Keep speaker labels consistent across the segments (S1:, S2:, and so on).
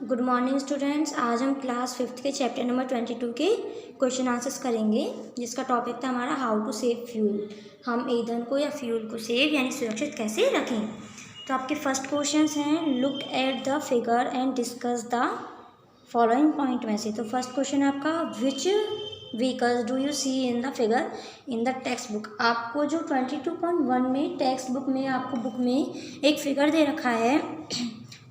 S1: Good morning students. आज हम class 5th के चैप्टर नंबर 22 के क्वेश्चन आंसर्स करेंगे, जिसका टॉपिक था हमारा हाउ टू सेव फ्यूल। हम ईंधन को या फ्यूल को सेव यानी सुरक्षित कैसे रखें। तो आपके फर्स्ट क्वेश्चंस हैं, look at the figure and discuss the following point में से। तो फर्स्ट क्वेश्चन है आपका, which vehicles do you see in the figure in the text book. आपको जो 22.1 में टेक्स्ट बुक में आपको बुक में एक फिगर दे रखा है,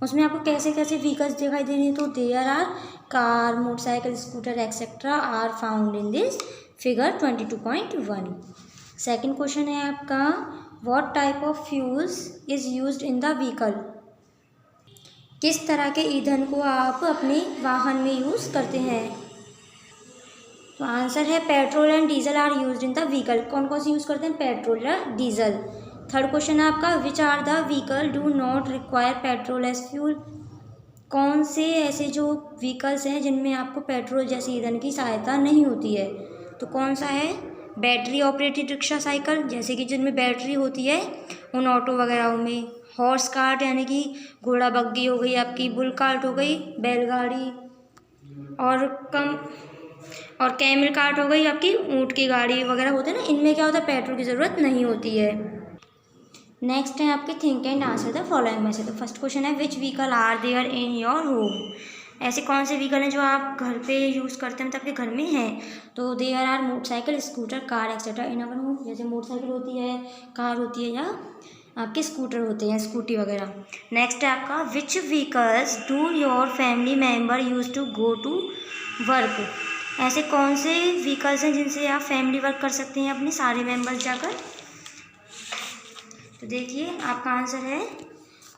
S1: उसमें आपको कैसे कैसे व्हीकल्स दिखाई दे रही हैं। तो there are car, motorcycle, scooter etcetera are found in this figure 22.1। Second question है आपका, what type of fuels is used in the vehicle. किस तरह के ईंधन को आप अपने वाहन में यूज़ करते हैं। तो आंसर है petrol and diesel are used in the vehicle. कौन कौन से यूज़ करते हैं, पेट्रोल या डीजल। थर्ड क्वेश्चन है आपका, which are the vehicle do not require petrol as fuel. कौन से ऐसे जो व्हीकल्स हैं जिनमें आपको पेट्रोल जैसे ईंधन की सहायता नहीं होती है। तो कौन सा है, बैटरी ऑपरेटेड रिक्शा साइकिल, जैसे कि जिनमें बैटरी होती है उन ऑटो वगैरह में। हॉर्स कार्ट यानी कि घोड़ा बग्गी हो गई आपकी, बुल कार्ट हो गई बैलगाड़ी, और कैमल कार्ट हो गई आपकी ऊँट की गाड़ी वगैरह होते हैं ना, इनमें क्या होता है, पेट्रोल की ज़रूरत नहीं होती है। नेक्स्ट है आपके think and answer the following में से। तो फर्स्ट क्वेश्चन है, which vehicle are there in your home. ऐसे कौन से व्हीकल हैं जो आप घर पे यूज़ करते हैं, मतलब आपके घर में हैं। तो there are motorcycle, scooter, car etcetera in our home. जैसे मोटरसाइकिल होती है, कार होती है, या आपके स्कूटर होते हैं, स्कूटी वगैरह। नेक्स्ट है आपका, which vehicles do your family member use to go to work. ऐसे कौन से व्हीकल्स हैं जिनसे आप फैमिली वर्क कर सकते हैं अपने सारे मेम्बर्स जाकर। तो देखिए आपका आंसर है,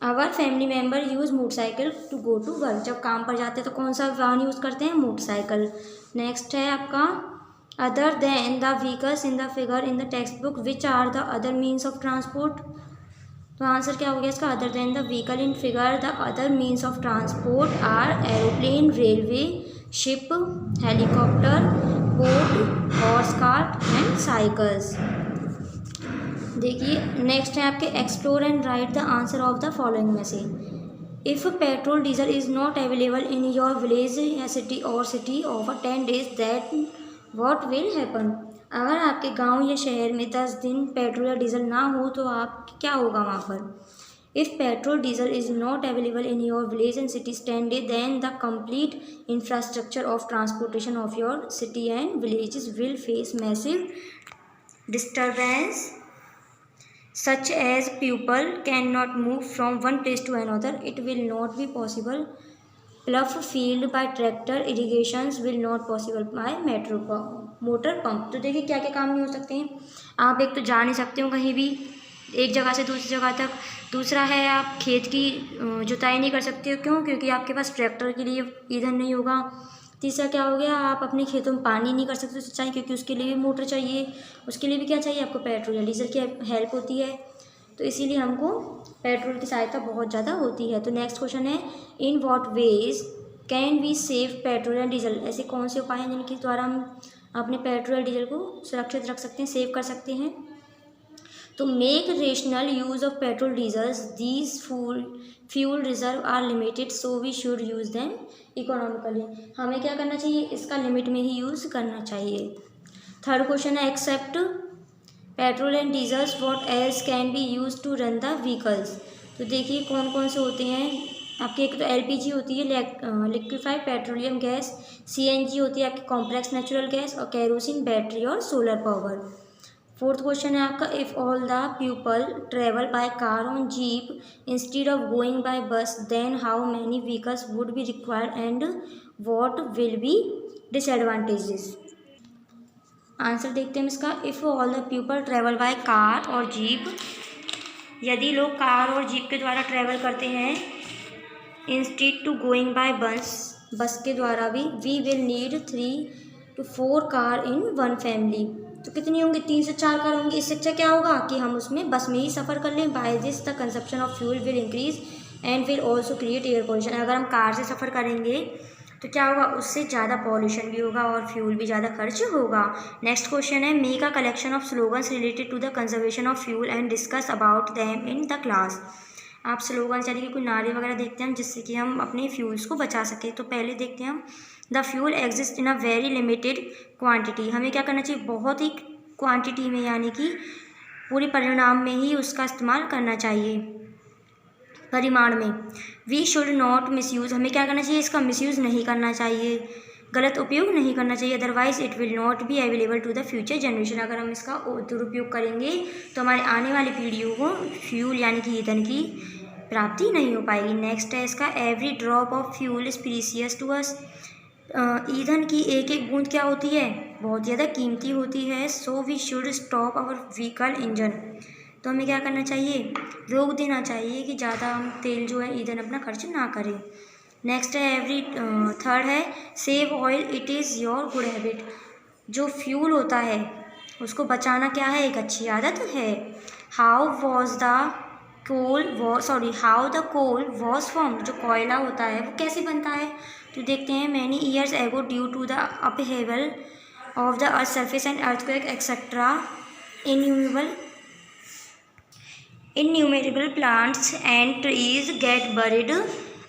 S1: our family member use motorcycle to go to work. जब काम पर जाते हैं तो कौन सा वाहन यूज़ करते हैं, मोटरसाइकिल। नेक्स्ट है आपका, other than the vehicles in the figure in the text book which are the other means of transport. तो आंसर क्या हो गया इसका, other than the vehicle in figure the other means of transport are aeroplane, railway, ship, helicopter, boat, horse cart and cycles. देखिए next है आपके, explore and write the answer of the following में से। If petrol diesel is not available in your village या city और city over 10 days that what will happen. अगर आपके गांव या शहर में 10 दिन पेट्रोल या डीजल ना हो तो आप क्या होगा वहाँ पर। If petrol diesel is not available in your village and cities 10 days then the complete infrastructure of transportation of your city and villages will face massive disturbance such as people cannot move from one place to another. It will not be possible plough field by tractor, irrigations will not possible by motor pump. तो देखिए क्या क्या काम नहीं हो सकते हैं। आप एक तो जा नहीं सकते हो कहीं भी एक जगह से दूसरी जगह तक। दूसरा है, आप खेत की जुताई नहीं कर सकते हो, क्यों, क्योंकि आपके पास ट्रैक्टर के लिए ईंधन नहीं होगा। तीसरा क्या हो गया, आप अपने खेतों में पानी नहीं कर सकते सिंचाई, क्योंकि उसके लिए भी मोटर चाहिए, उसके लिए भी क्या चाहिए आपको, पेट्रोल या डीजल की हेल्प होती है। तो इसीलिए हमको पेट्रोल की सहायता बहुत ज़्यादा होती है। तो नेक्स्ट क्वेश्चन है, in what ways can we save petrol and diesel. ऐसे कौन से उपाय हैं जिनके द्वारा हम अपने पेट्रोल या डीजल को सुरक्षित रख सकते हैं, सेव कर सकते हैं। तो make rational use of petrol diesels, these fuel reserve are limited so we should use them economically. हमें क्या करना चाहिए, इसका लिमिट में ही यूज़ करना चाहिए। थर्ड क्वेश्चन है, except petrol and diesels what else can be use to run the vehicles. तो देखिए कौन कौन से होते हैं आपके, एक तो एलपीजी होती है, लिक्विफाइड पेट्रोलियम गैस, सीएनजी होती है आपकी कॉम्प्लेक्स नेचुरल गैस, और केरोसिन, बैटरी और सोलर पावर। फोर्थ क्वेश्चन है आपका, if all the people travel by car on jeep instead of going by bus then how many vehicles would be required and what will be disadvantages. Answer देखते हैं इसका, if all the people travel by car और jeep, यदि लोग car और jeep के द्वारा travel करते हैं, इंस्टीड टू गोइंग बाय बस के द्वारा भी, we will need 3 to 4 car in one family. तो कितनी होंगी, 3 से 4 कार होंगी। इससे अच्छा क्या होगा कि हम उसमें बस में ही सफ़र कर लें। By this the consumption of fuel will increase and will also create air pollution. अगर हम कार से सफ़र करेंगे तो क्या होगा, उससे ज़्यादा पॉल्यूशन भी होगा और फ्यूल भी ज़्यादा खर्च होगा। नेक्स्ट क्वेश्चन है, make a collection of slogans related to the conservation of fuel and discuss about them in the class. आप स्लोगन यानी कि कोई नारे वगैरह देखते हैं हम, जिससे कि हम अपने फ्यूल्स को बचा सकें। तो पहले देखते हैं हम, the fuel exist in a very limited quantity. हमें क्या करना चाहिए, बहुत ही क्वांटिटी में यानी कि पूरे परिणाम में ही उसका इस्तेमाल करना चाहिए, परिमाण में। वी शुड नॉट मिसयूज़, हमें क्या करना चाहिए, इसका मिसयूज़ नहीं करना चाहिए, गलत उपयोग नहीं करना चाहिए। Otherwise it will not be available to the future generation, अगर हम इसका दुरुपयोग करेंगे तो हमारे आने वाली पीढ़ियों को फ्यूल यानी कि ईंधन की प्राप्ति नहीं हो पाएगी। नेक्स्ट है इसका, every drop of fuel is precious to us. ईंधन की एक एक बूंद क्या होती है, बहुत ज़्यादा कीमती होती है। So we should stop our vehicle engine, तो हमें क्या करना चाहिए, रोक देना चाहिए कि ज़्यादा हम तेल जो है ईंधन अपना खर्च ना करें। नेक्स्ट है थर्ड है, save oil it is your good habit. जो फ्यूल होता है उसको बचाना क्या है, एक अच्छी आदत है। How the coal was formed, जो कोयला होता है वो कैसे बनता है, तो देखते हैं। Many years ago due to the upheaval of the earth surface and earthquake etcetera innumerable plants and trees get buried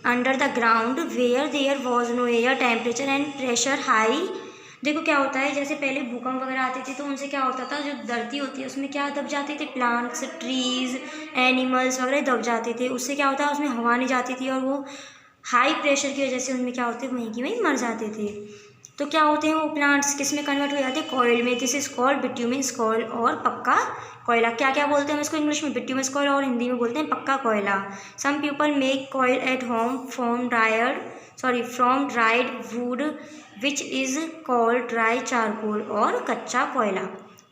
S1: under the ground where there was no air, temperature and pressure high। देखो क्या होता है, जैसे पहले भूकंप वगैरह आते थे तो उनसे क्या होता था, जो धरती होती है उसमें क्या दब जाते थे, प्लांट्स, ट्रीज, एनिमल्स वगैरह दब जाते थे। उससे क्या होता है, उसमें हवा नहीं जाती थी और वो हाई प्रेशर की वजह से उनमें क्या होते, वहीं की वहीं मर जाते थे। तो क्या होते हैं वो प्लांट्स, किस में कन्वर्ट हो जाते हैं, कॉयल में। This is called bituminous coil, और पक्का कोयला। क्या क्या बोलते हैं हम इसको इंग्लिश में, बिट्यूमिनस कॉयल, और हिंदी में बोलते हैं पक्का कोयला। Some people make coil at home from dried wood which is called dry charcoal, और कच्चा कोयला।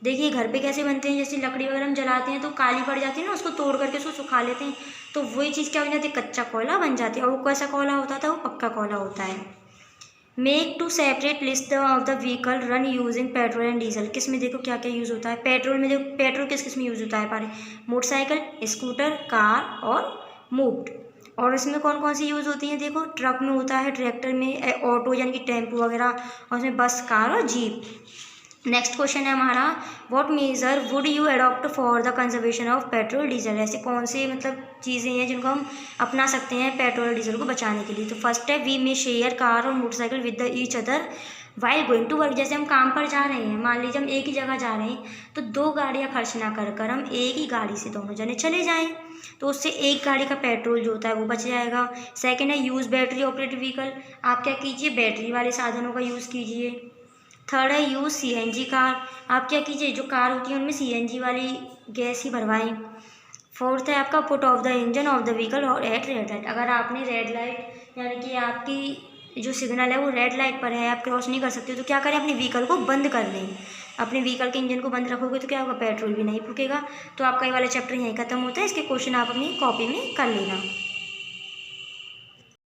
S1: देखिए घर पे कैसे बनते हैं, जैसे लकड़ी वगैरह हम जलाते हैं तो काली पड़ जाती है ना, उसको तोड़ करके उसको सुखा लेते हैं, तो वही चीज़ क्या बन जाती है, कच्चा कोयला बन जाती है। और वो कैसा कोयला होता था, वो पक्का कोयला होता है। Make two separate list of the vehicle run using petrol and diesel. किस में देखो क्या क्या यूज़ होता है, पेट्रोल में देखो, पेट्रोल किस किस में यूज़ होता है, पारे मोटरसाइकिल, स्कूटर, कार और मोप्ड। और इसमें कौन कौन सी यूज़ होती हैं, देखो ट्रक में होता है, ट्रैक्टर में, ऑटो यानी कि टेम्पो वगैरह, और उसमें बस, कार और जीप। नेक्स्ट क्वेश्चन है हमारा, what measure would you adopt for the conservation of petrol diesel. ऐसे कौन से मतलब चीज़ें हैं जिनको हम अपना सकते हैं पेट्रोल और डीजल को बचाने के लिए। तो फर्स्ट है, वी मे शेयर कार और motorcycle with the each other while going to work. जैसे हम काम पर जा रहे हैं, मान लीजिए हम एक ही जगह जा रहे हैं, तो 2 गाड़ियाँ खर्च ना कर कर हम एक ही गाड़ी से दोनों जने चले जाएँ, तो उससे एक गाड़ी का पेट्रोल जो होता है वो बच जाएगा। सेकेंड है, यूज़ बैटरी ऑपरेटेड व्हीकल। आप क्या कीजिए, बैटरी वाले साधनों का यूज़ कीजिए। थर्ड है, यूज़ सीएनजी कार। आप क्या कीजिए, जो कार होती है उनमें सीएनजी वाली गैस ही भरवाएं। फोर्थ है आपका, put off the engine of the vehicle और एट रेड लाइट। अगर आपने रेड लाइट यानी कि आपकी जो सिग्नल है वो रेड लाइट पर है, आप क्रॉस नहीं कर सकते, तो क्या करें, अपने व्हीकल को बंद कर लें। अपने व्हीकल के इंजन को बंद रखोगे तो क्या होगा, पेट्रोल भी नहीं फूकेगा। तो आपका ये वाला चैप्टर यहीं खत्म होता है। इसके क्वेश्चन आप अपनी कॉपी में कर लेना।